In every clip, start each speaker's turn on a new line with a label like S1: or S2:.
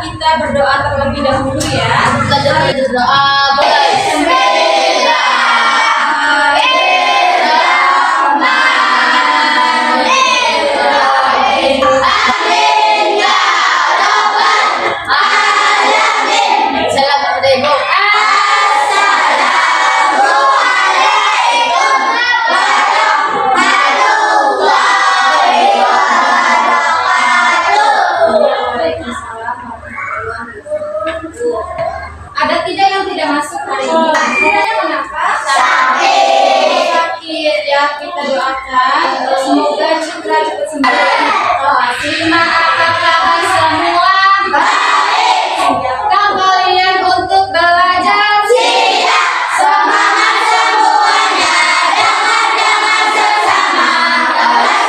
S1: kita berdoa terlebih dahulu ya.
S2: Kita berdoa mulai.
S1: Ada tidak yang tidak masuk hari ini? Kiranya kenapa? Sakit ya, kita doakan semoga Citra cepat sembuh. Apakah semua baik? Siapkah kalian untuk belajar? Siap. Semangat semuanya, dengan sesama.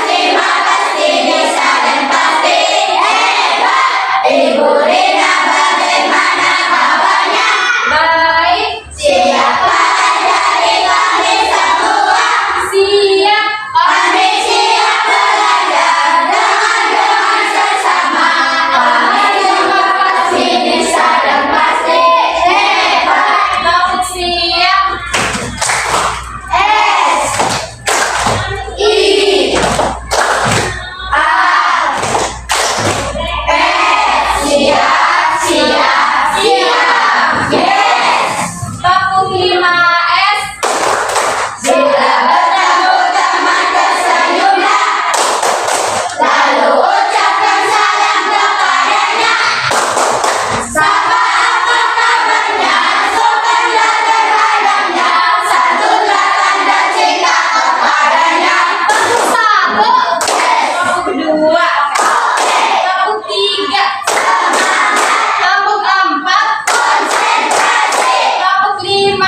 S1: Terima pasti bisa dan pasti hebat. Ibu Rina bagaimana kabarnya? Baik. Siapa dari kami semua? Siap. Kami siap belajar dengan sesama. Terima pasti bisa dan pasti hebat. Kamu siap? S I A siap, siap, siap. Yes. Tepuk 5S. Bila bertemu teman tersenyumlah, lalu ucapkan salam kepadanya. Sapa apa kabarnya, sopanlah terhadapnya, santunlah tanda cinta kepadanya. Tepuk 1. Tepuk 2. Tepuk 3. Tepuk 4. Konsentrasi. Tepuk 5.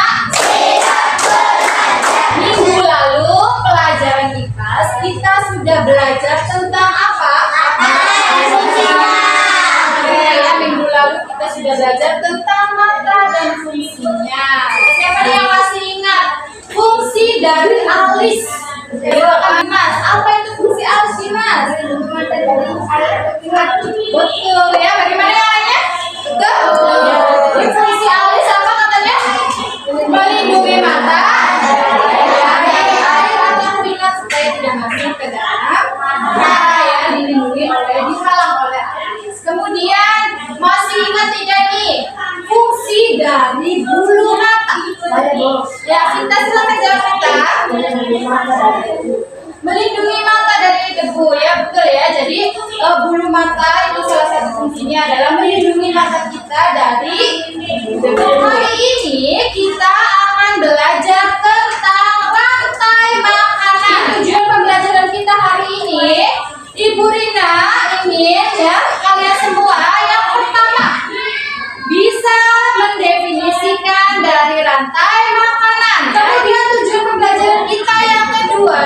S1: Minggu lalu pelajaran IPAS kita sudah belajar tentang apa? Oke ya, minggu lalu kita sudah belajar tentang mata dan fungsinya. Siapa nih yang masih ingat fungsi dari alis? Silakan Mas, apa itu fungsi alis sih Mas? Betul ya, bagaimana yang lainnya? Betul. Fungsi alis apa katanya? Melindungi mata dari air atau keringat supaya tidak masuk ke dalam mata ya, dilindungi oleh dihalang oleh alis. Kemudian masih ingat tidak nih fungsi dari bulu mata? Ya, kita silakan jawab kita. Melindungi mata dari debu ya, betul ya. Jadi bulu mata itu salah satu fungsinya adalah melindungi mata kita dari debu. Hari ini kita akan belajar tentang rantai makanan. Tujuan pembelajaran kita hari ini, Ibu Rina ingin ya kalian semua yang pertama bisa mendefinisikan dari rantai makanan. Kemudian tujuan pembelajaran kita yang kedua,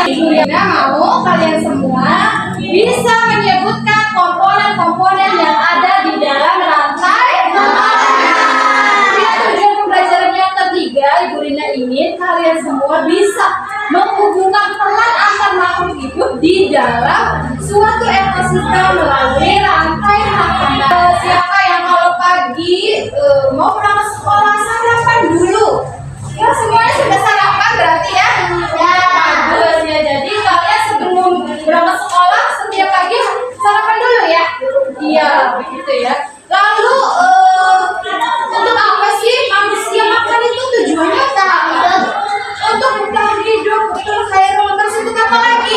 S1: Ibu Rina mau kalian semua bisa menyebutkan komponen-komponen yang ada di dalam rantai makanan. Kemudian tujuan pembelajaran yang ketiga, Ibu Rina ingin kalian semua bisa menghubungkan peran antar makhluk hidup di dalam suatu ekosistem melalui rantai makanan. Siapa yang kalau pagi mau berangkat sekolah sarapan dulu? Ya, semuanya sudah sarapan berarti ya? Ya, bagus ya. Jadi kalian sebelum berangkat sekolah setiap pagi sarapan dulu ya? Iya, begitu ya. Lalu untuk apa sih manusia makan itu tujuannya apa? Untuk bertahan hidup, terus terus untuk apa lagi?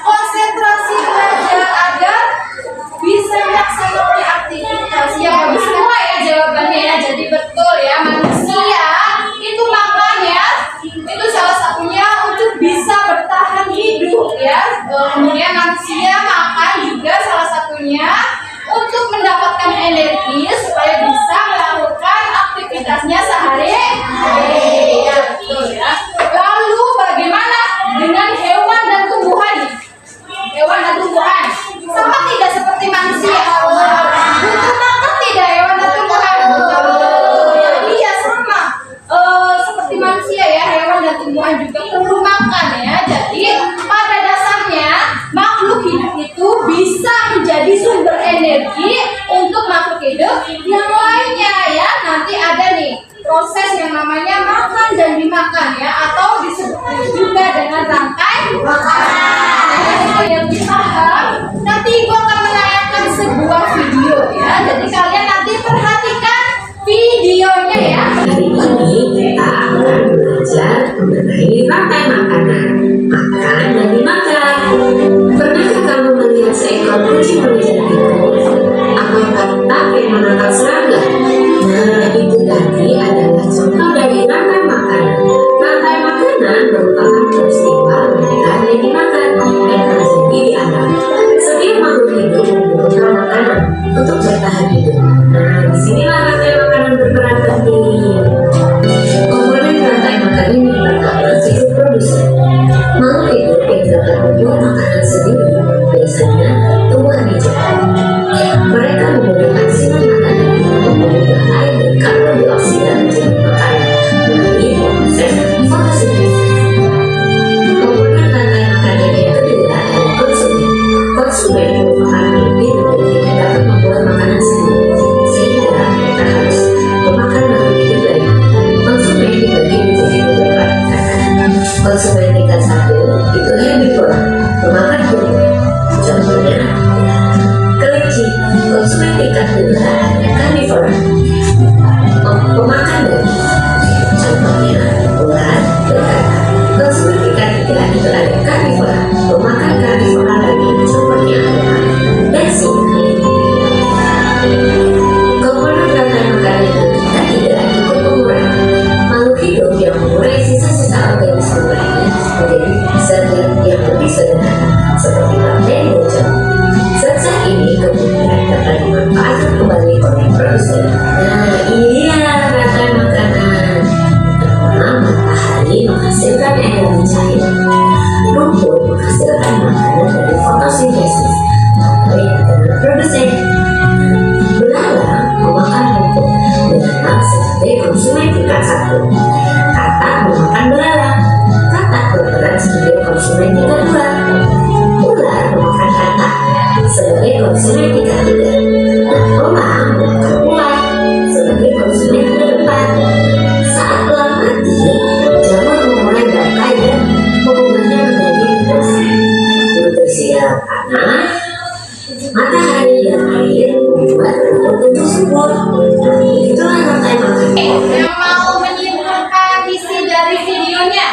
S1: Konsentrasi belajar agar bisa melaksanakan aktivitas. Ya bagus semua ya jawabannya ya. Jadi betul ya, manusia itu makan ya, itu salah satunya untuk bisa bertahan hidup ya. Kemudian manusia makan juga salah satunya untuk mendapatkan energi supaya bisa melakukan aktivitasnya sehari-hari. Ya betul ya. Lalu bagaimana dengan hewan dan tumbuhan? Hewan dan tumbuhan sama tidak seperti manusia? Butuh makan tidak hewan dan tumbuhan? Iya sama seperti manusia ya, hewan dan dan tumbuhan juga perlu makan ya. Jadi pada dasarnya makhluk hidup itu bisa menjadi sumber energi untuk makhluk hidup yang lainnya ya. Nanti ada nih proses yang namanya makan dan dimakan ya, atau disebut juga dengan rantai makanan. Yang dipaham, nanti gua akan menayangkan sebuah video ya. Jadi kalian nanti perhatikan videonya ya.
S3: Hari ini kita akan belajar mengenai rantai makanan, makan dan dimakan. Pernahkah kamu melihat seekor kucing mengejar tikus? Apakah tapi menangkap serangga? Nah, itu tadi adalah contoh dari rantai makanan. Rantai makanan merupakan peristiwa makan dan dimakan yang terjadi di alam. Setiap makhluk hidup membutuhkan makanan untuk bertahan hidup. Nah, disinilah rantai makanan berperan penting. Komponen rantai makanan yang pertama yaitu produsen. Makhluk hidup yang dapat membuat makanan sendiri biasanya tumbuhan hijau. Mereka menggunakan sinar matahari untuk mengubah air dan karbon dioksida menjadi makanan melalui proses fotosintesis. Komponen rantai makanan yang kedua adalah konsumen. Konsumen merupakan makhluk hidup yang dapat membuat makanan sendiri, sehingga mereka harus memakan makhluk hidup lain. Konsumen dibagi menjadi beberapa tingkatan. Konsumen tingkat 1 itu herbivora, memakan tumbuhan. Contohnya kelinci. Konsumen tingkat 2 adalah karnivora, pemakan daging. Contohnya ular dan kata. Konsumen tingkat 3 itu adalah karnivora, pemakan karnivora lagi. Contohnya adalah bensin. Komponen rantai makanan yang ketiga itu pengurangan. Makhluk hidup yang mengurai sisa-sisa organisme lainnya menjadi zat yang lebih sederhana, seperti bakteri dan jamur. Zat-zat ini kemudian dapat dimanfaatkan kembali oleh produsen. Nah, ini dia rantai makanan. Pertama, matahari menghasilkan energi cair. Rumput menghasilkan makanan dari fotosintesis atau yang adalah produsen. Belalang memakan rumput belalang sebagai konsumen tingkat 1. Katak memakan belalang. Katak berperan sebagai konsumen tingkat 2. Ular memakan katak sebagai konsumen tingkat 3. Dan elang memakan ular sebagai konsumen tingkat 4. Saat elang mati, jamur memulai bangkai dan mengubahnya menjadi nutrisi. Nutrisi dalam tanah, matahari dan air membuat rumput tumbuh subur. Itulah rantai makanan.
S1: Yang mau menyimpulkan isi dari videonya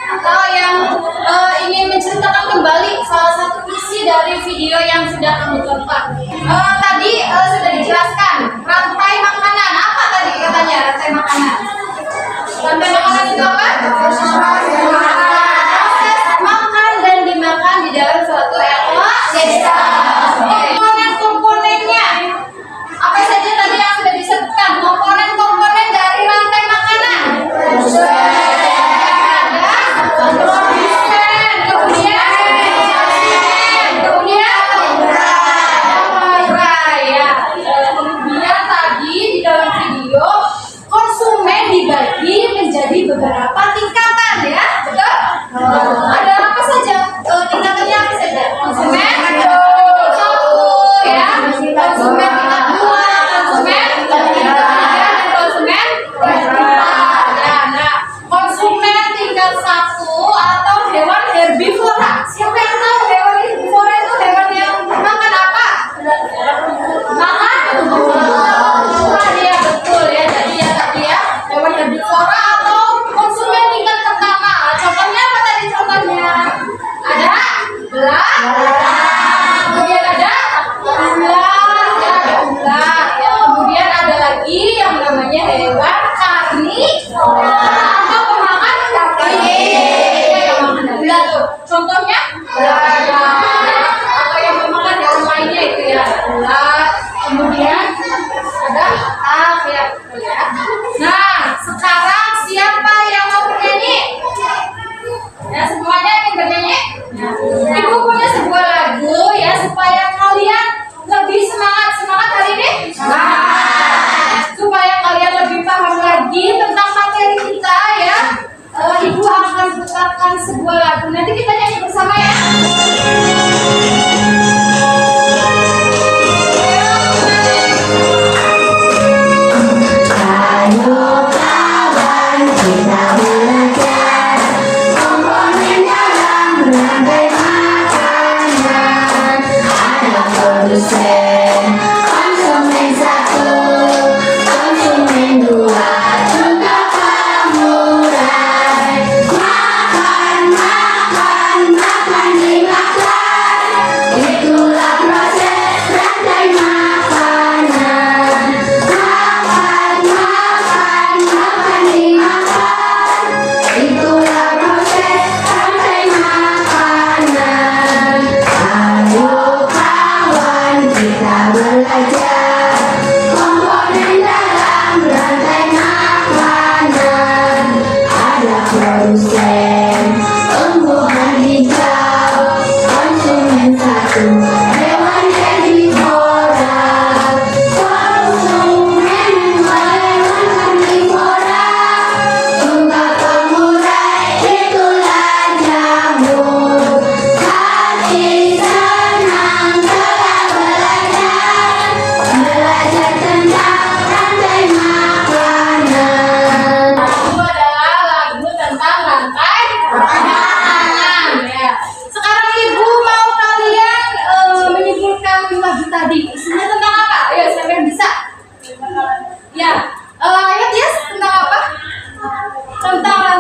S1: atau yang ingin menceritakan kembali salah satu isi dari video yang sudah kamu tonton. Tadi sudah dijelaskan rantai makanan. Apa tadi katanya rantai makanan? Rantai makanan itu apa? Proses makan dan dimakan di dalam suatu ekosistem. Komponen-komponennya apa saja tadi yang sudah disebutkan? Komponen-komponen dari rantai makanan. Kemudian tadi di dalam video konsumen dibagi menjadi beberapa tingkatan.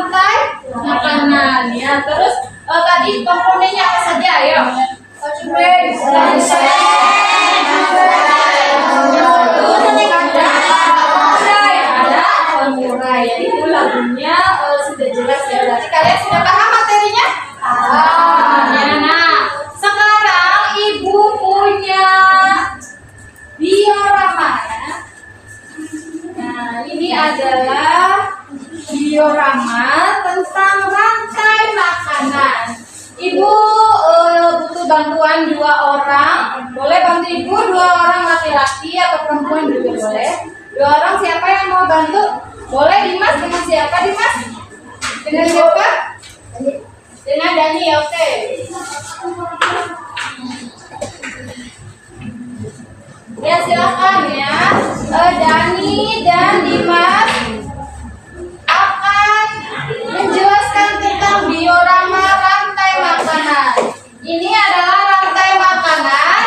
S1: rantai makanan ya. Terus tadi komponennya apa saja? Ayo. Samurai. Itu lagunya sudah jelas ya. Berarti kalian sudah paham materinya? Nah, sekarang ibu punya diorama ya. Nah, ini adalah diorama tentang rantai makanan. Ibu butuh bantuan 2 orang. Boleh bantu ibu 2 orang laki-laki atau perempuan juga boleh. 2 orang siapa yang mau bantu? Boleh Dimas, dengan siapa Dimas? Dengan siapa? Dengan Dani, oke. Ya silakan ya. Dani dan Dimas akan menjelaskan tentang diorama rantai makanan. Ini adalah rantai makanan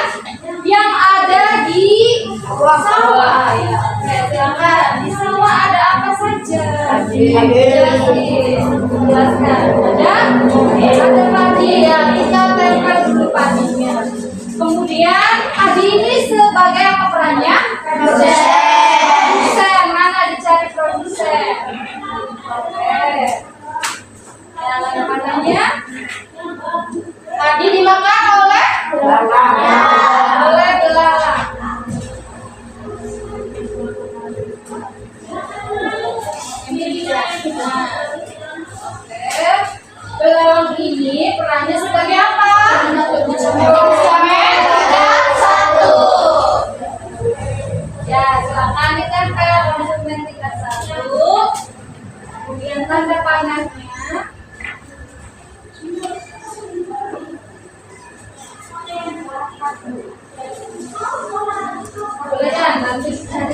S1: yang ada di sawah. Ya. Oke, silakan. Di sawah ada apa saja? Jelaskan. Ada padi ya. Kita tempel dulu padinya. Kemudian padi ini sebagai apa perannya? Produsen. Mana dicari produsen? Oke. Yang ada padanya? Padi dimakan oleh? Oleh belalang. Ini dia. Nah, oke. Belalang ini perannya sebagai apa? Konsumen tingkat 1. Ya, silakan ditempel konsumen tingkat 1. Kemudian tanda panahnya. Boleh kan? Nanti dan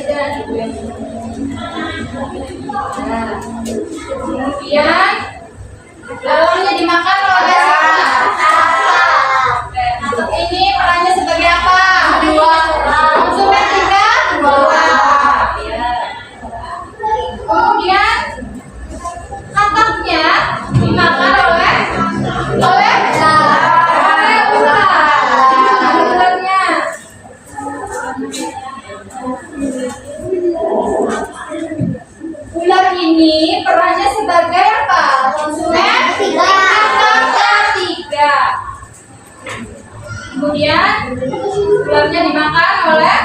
S1: nah, kemudian belalangnya dimakan oleh siapa? Untuk ini perannya sebagai apa? 2. Konsumen tingkat 2. Ya. Kemudian kataknya dimakan oleh ular. Ular ini perannya sebagai apa? Konsumen tingkat 3. Kemudian ularnya dimakan oleh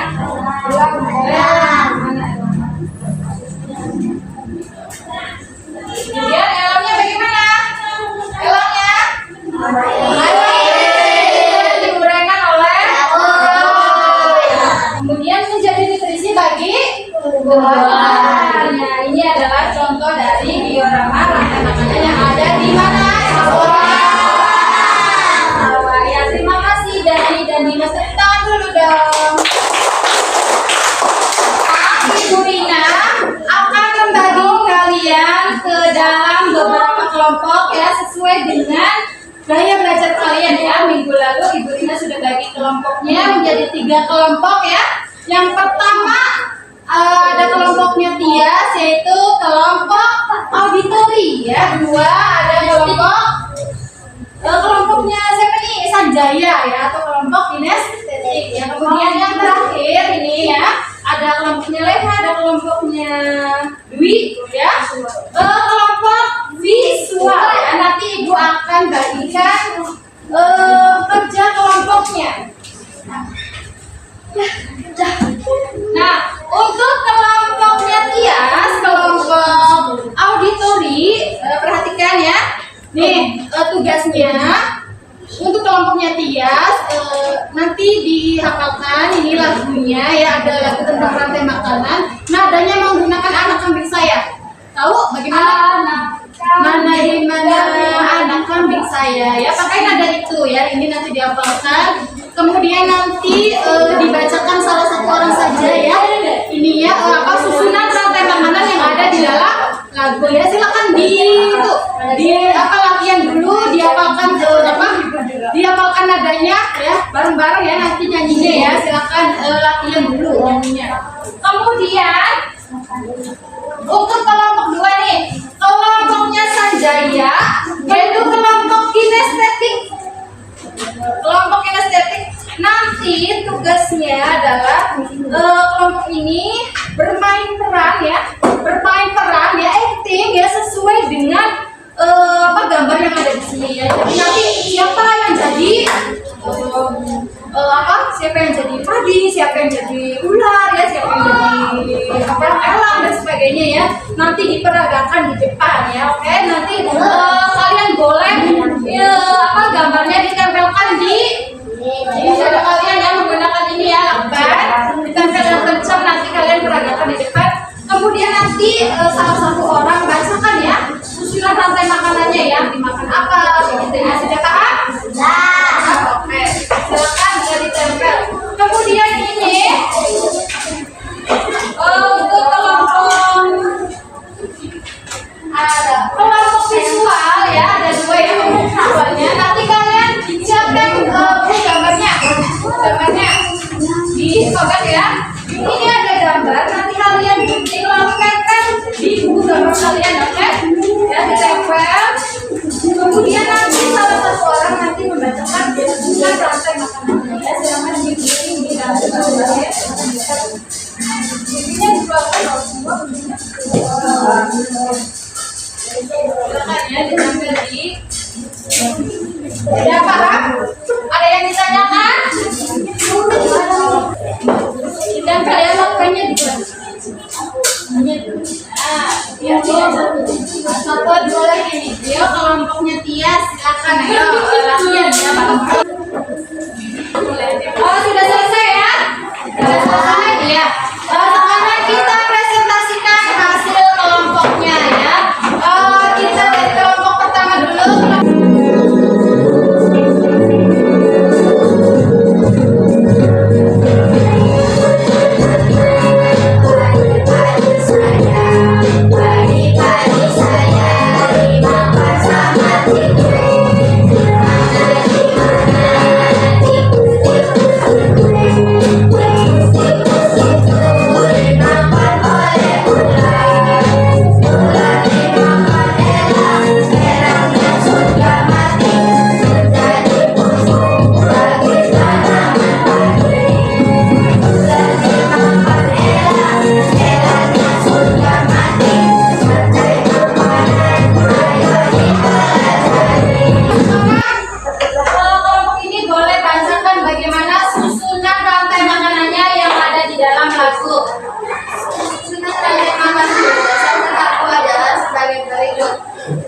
S1: belang. Kemudian elangnya bagaimana? Elangnya digorengkan oleh. Kemudian menjadi nutrisi bagi buahnya. Ini adalah contoh dari diorama rantai makanan yang ada di mana? Sawah. Ya, terima kasih Dani dan Dimas. Tepuk tangan dulu dong. Ibu Rina akan membagi kalian ke dalam beberapa kelompok ya, sesuai dengan gaya belajar kalian ya. Minggu lalu Ibu Rina sudah bagi kelompoknya menjadi 3 kelompok ya. Yang pertama ada kelompoknya Tias, yaitu kelompok auditori ya. 2 ada kelompoknya siapa nih? Sanjaya ya, atau kelompok kinestetik ya. Kemudian yang terakhir ini ya, ada kelompoknya Leha, ada kelompoknya Dwi ya. Kelompok visual ya. Nanti Ibu akan bagikan kerja kelompoknya. Nah, untuk kelompoknya Tias, kelompok auditori, perhatikan ya. Nih, tugasnya untuk kelompoknya Tias nanti dihafalkan ini lagunya ya, ada lagu tentang rantai makanan. Nadanya menggunakan anak kambing saya. Tahu bagaimana? Mana di mana anak kambing saya ya, pakai nada itu ya. Ini nanti dihafalkan. Kemudian nanti dibacakan salah satu orang saja ya. Ini ya susunan rantai makanan yang ada di dalam lagu ya. Silakan latihan dulu, dihafalkan nadanya ya, bareng-bareng ya nanti nyanyinya ya. Silakan latihan dulu nyanyinya. Kemudian untuk kelompok 2 nih, kelompoknya tugasnya adalah kelompok ini bermain peran ya, acting ya sesuai dengan gambar yang ada di sini ya. Jadi nanti siapa yang jadi siapa yang jadi padi, siapa yang jadi ular ya, siapa yang jadi elang dan sebagainya ya. Nanti diperagakan di depan ya, oke. Nanti kalian boleh gambarnya ditempelkan di dada kalian ya, menggunakan ini ya, lakban ditempel yang kencang, nanti kalian peragakan di depan. Kemudian nanti salah satu orang bacakan ya susunan rantai makanannya ya, dimakan apa begitu ya. Sudah paham? Oke, silakan bisa ditempel. Kemudian ini untuk ada kelompok visual ya, ada dua ya kelompok visualnya. Nanti kalian siapkan gambarnya di sobat ya. Ini ada gambar, nanti kalian tempelkan di buku gambar kalian, oke? Ya, ditempel. Kemudian nanti salah satu orang nanti membacakan susunan rantai makanannya ya. Silakan dikirim di dalam gambar ya. Ini dibawakan semua. Silakan ya, ditempel di. Ya, paham? Ada yang ditanyakan? Dan kalian lakukannya di mana? Satu dua lagi nih. Yo, kelompoknya Tia silakan ayo latihan ya bareng-bareng. Oh, sudah selesai ya? Sudah selesai ya. Sekarang kita presentasikan hasil kelompoknya ya. Kita dari kelompok pertama dulu.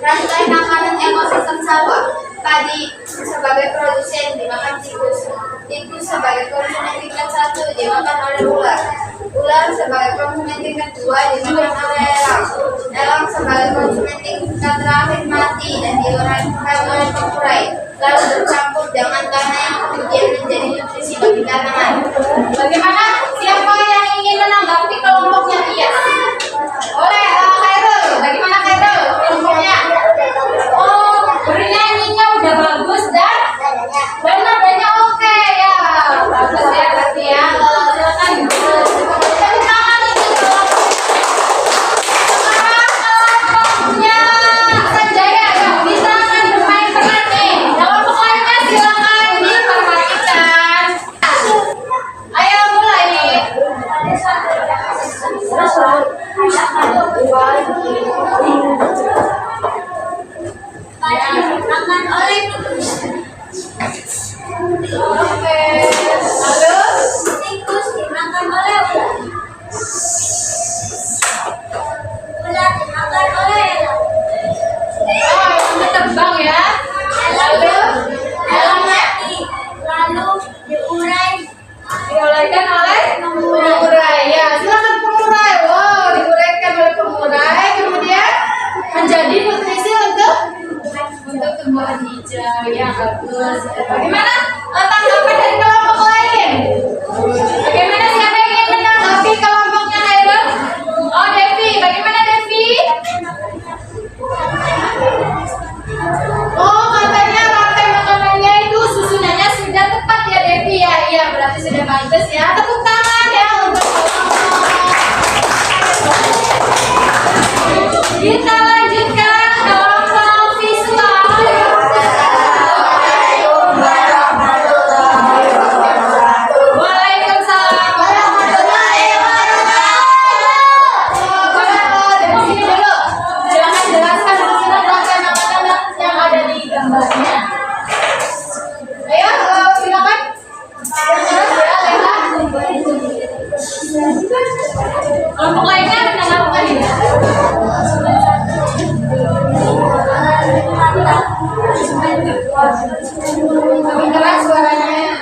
S1: Rantai makanan ekosistem sawah. Padi sebagai produsen dimakan tikus. Tikus sebagai konsumen tingkat 1 dimakan oleh ular. Ular sebagai konsumen tingkat 2 dimakan oleh elang. Elang sebagai konsumen tingkat terakhir mati dan diuraikan oleh pengurai. Lalu bercampur dengan tanah yang kemudian menjadi nutrisi bagi tanaman. Bagaimana? Siapa yang ingin menanggapi kelompoknya Tia? Oleh Khairul. Bagaimana Khairul kelompoknya? Oh, bernyanyinya udah bagus dan nadanya oke ya. Bagus ya berarti ya. Silakan. Tepuk tangan untuk kelompoknya Sanjaya ya. Kita akan bermain peran nih. Kelompok lainnya silakan diperhatikan. Ayo mulai. Makan oleh oke. Lalu tikus dimakan oleh ular. Ular dimakan oleh elang. Oh, ini terbang ya. Lalu elang mati. Lalu diuraikan oleh pengurai. Ya, silakan pengurai. Wow, diuraikan oleh pengurai. Kemudian menjadi nutrisi untuk tumbuhan hijau yang bagus. Bagaimana tanggapan dari kelompok lain? Bagaimana siapa yang ingin menanggapi kelompoknya Khairul? Oh, Devi. Bagaimana Devi? Oh, katanya rantai makanannya itu susunannya sudah tepat ya Devi ya. Iya, berarti sudah bagus ya. Tepuk tangan ya untuk kelompok. Kita lanjutkan kelompok visual. Waalaikumsalam. Lebih keras suaranya.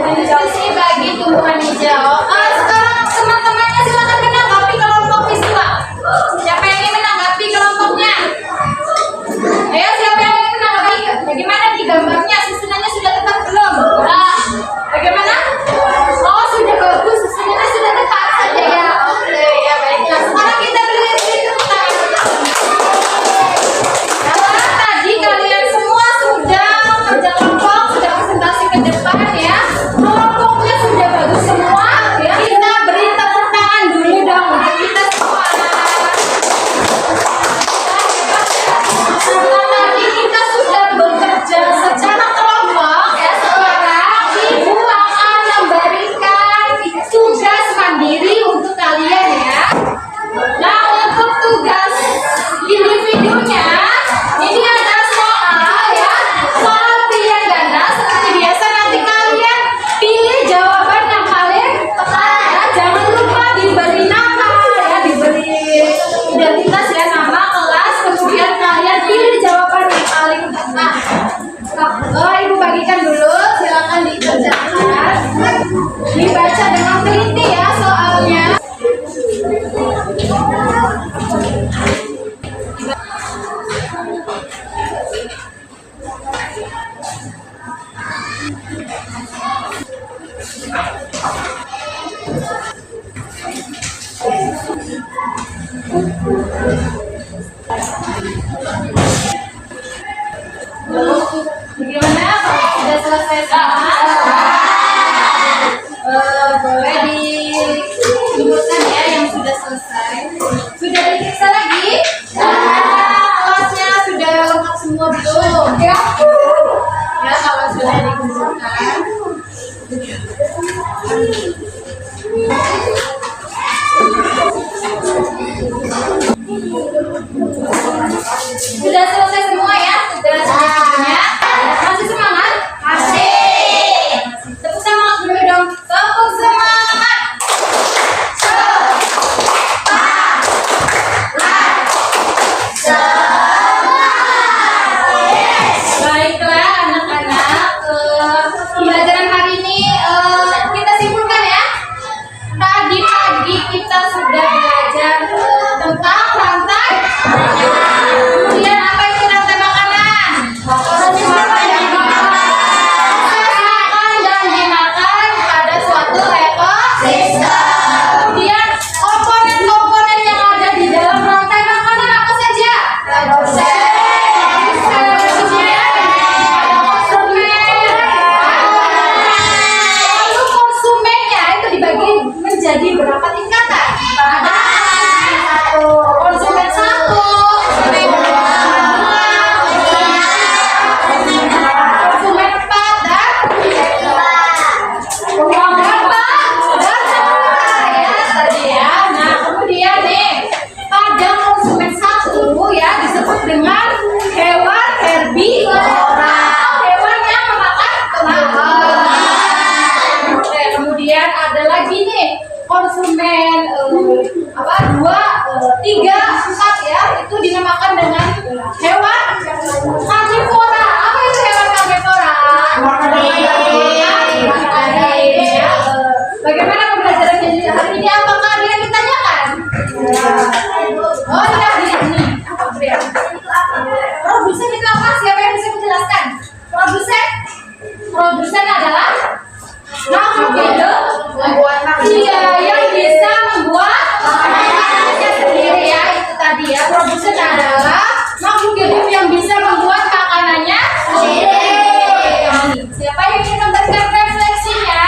S1: Itu sih bagi tumbuhan hijau. Sekarang teman-temannya silakan menanggapi kelompok visual. Siapa yang ingin menanggapi kelompoknya? Ayo, siapa yang ingin menanggapi? Bagaimana di gambarnya? Susunannya sudah tepat belum? Nah, bagaimana? Oh, sudah bagus. Susunannya sudah tepat saja ya. Oke, ya baiklah. Sekarang kita beri tepuk tangan. Kalau tadi kalian semua sudah kerja kelompok, sudah presentasi ke depan ya. Kelompoknya sudah bagus semua ya. Kita beri tepuk tangan dulu dong untuk kita semua. Karena tadi kita sudah bekerja secara kelompok ya. Sekarang ibu akan memberikan tugas mandiri untuk kalian ya. Nah, untuk tugas individunya ini ada soal ya, soal pilihan ganda. Seperti biasa nanti kalian pilih jawaban yang paling tepat ya. Jangan lupa diberi nama ya, diberi identitas ya, nama, kelas, kemudian kalian pilih jawaban yang paling tepat. Oh, ibu bagikan dulu, silakan dikerjakan, dibaca dengan teliti ya soalnya. Bagaimana? Sudah selesai semua? Boleh disebutkan ya yang sudah selesai. Sudah diperiksa lagi? Kelasnya sudah lengkap semua belum? Ya, kalau sudah dikumpulkan. Sudah selesai semua ya? Sudah semuanya? Masih semangat? Masih. Tepuk semangat dulu dong. Tepuk semangat. Baiklah anak-anak, pembelajaran hari ini kita simpulkan ya. Tadi pagi kita sudah belajar tentang rantai. Kemudian apa itu rantai makanan? Proses makan dan dimakan pada suatu ekosistem. Kemudian komponen-komponen yang ada di dalam rantai makanan apa saja? Lalu konsumennya itu dibagi menjadi berapa tingkatan? Ada konsumen 1, konsumen 2, konsumen 4 dan ya tadi ya. Nah, kemudian nih pada konsumen 1 ya disebut dengan hewan herbivora. Hewan yang memakan tumbuhan. Oke, kemudian ada lagi nih konsumen 2, 3, 4 ya, itu dinamakan dengan hewan karnivora. Apa itu hewan karnivora? Ya. Bagaimana pembelajaran hari ini? Apakah ada yang ditanyakan? Oh iya, ini apa ya? Produsen itu apa? Siapa yang bisa menjelaskan? Produsen adalah makhluk hidup yang bisa membuat makanannya sendiri ya. Itu tadi ya, produsen adalah makhluk hidup yang bisa membuat makanannya sendiri. Siapa yang ingin memberikan refleksinya?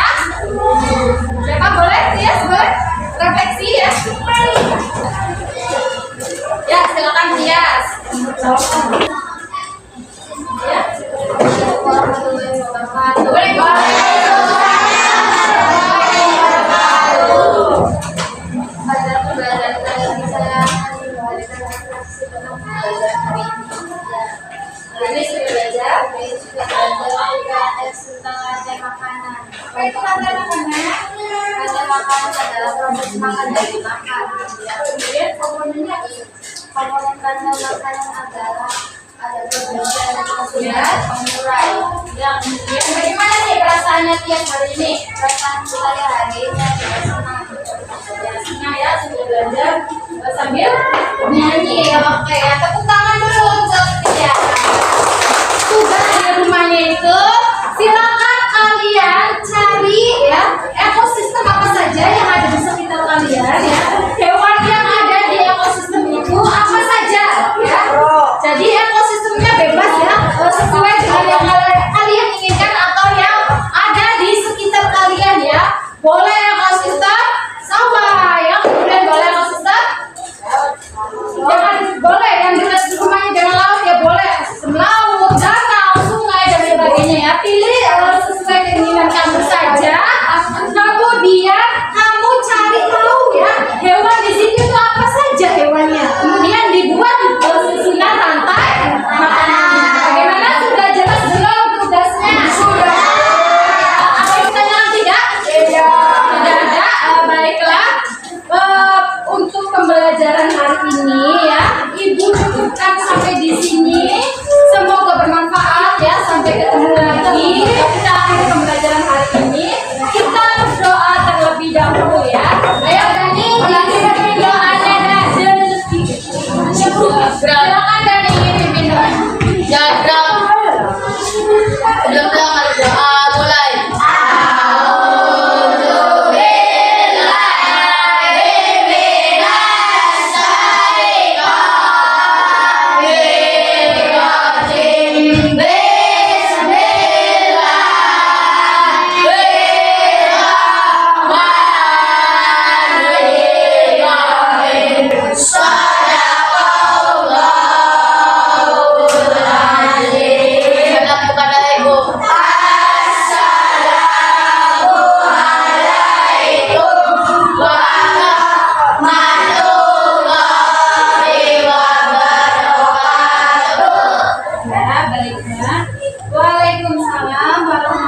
S1: Siapa boleh? Tias boleh? Refleksi ya. Ya, silakan Tias. Ya. Ini sudah belajar. hari sudah belajar juga tentang rantai makanan. Apa itu rantai makanan? Rantai makanan adalah proses makan dari makan. Kemudian komponennya komponen rantai makanan adalah ada produsen, kemudian pengurai. Yang kemudian bagaimana nih perasaannya tiap hari ini? Perasaan saya hari ini adalah senang. Ya, senang ya sudah belajar sambil nyanyi ya. Oke ya, tepuk tangan dulu untuk ya. Tugas di rumahnya itu silakan kalian cari ya ekosistem apa saja yang ada di sekitar kalian ya. Hewan yang ada di ekosistem itu apa saja ya. Jadi ekosistemnya bebas ya, sesuai dengan yang kalian inginkan atau yang ada di sekitar kalian ya. Boleh ekosistem sawah ya, kemudian boleh ekosistem jangan boleh yang dekat rumahnya jangan laut ya, boleh ekosistem laut, danau, sungai dan sebagainya ya. Pilih sesuai keinginan kamu saja. Kemudian kamu cari tahu ya hewan di sini itu apa saja hewannya. Kemudian dibuat susunan rantai makanan. Bagaimana, sudah jelas belum tugasnya? Sudah. Ada pertanyaan tidak? Tidak. Tidak ada. Baiklah. Untuk pembelajaran hari ini ya, Ibu cukupkan sampai di sini. Semoga bermanfaat ya. Sampai ketemu lagi. Kita akhiri pembelajaran hari ini. Kita berdoa terlebih dahulu ya. Ayo Dani, pimpin doanya Dani. Silakan Dani pimpin doa.
S2: Jadram. Belum ada doa, mulai.
S1: Ya, baiklah. Waalaikumsalam warahmatullahi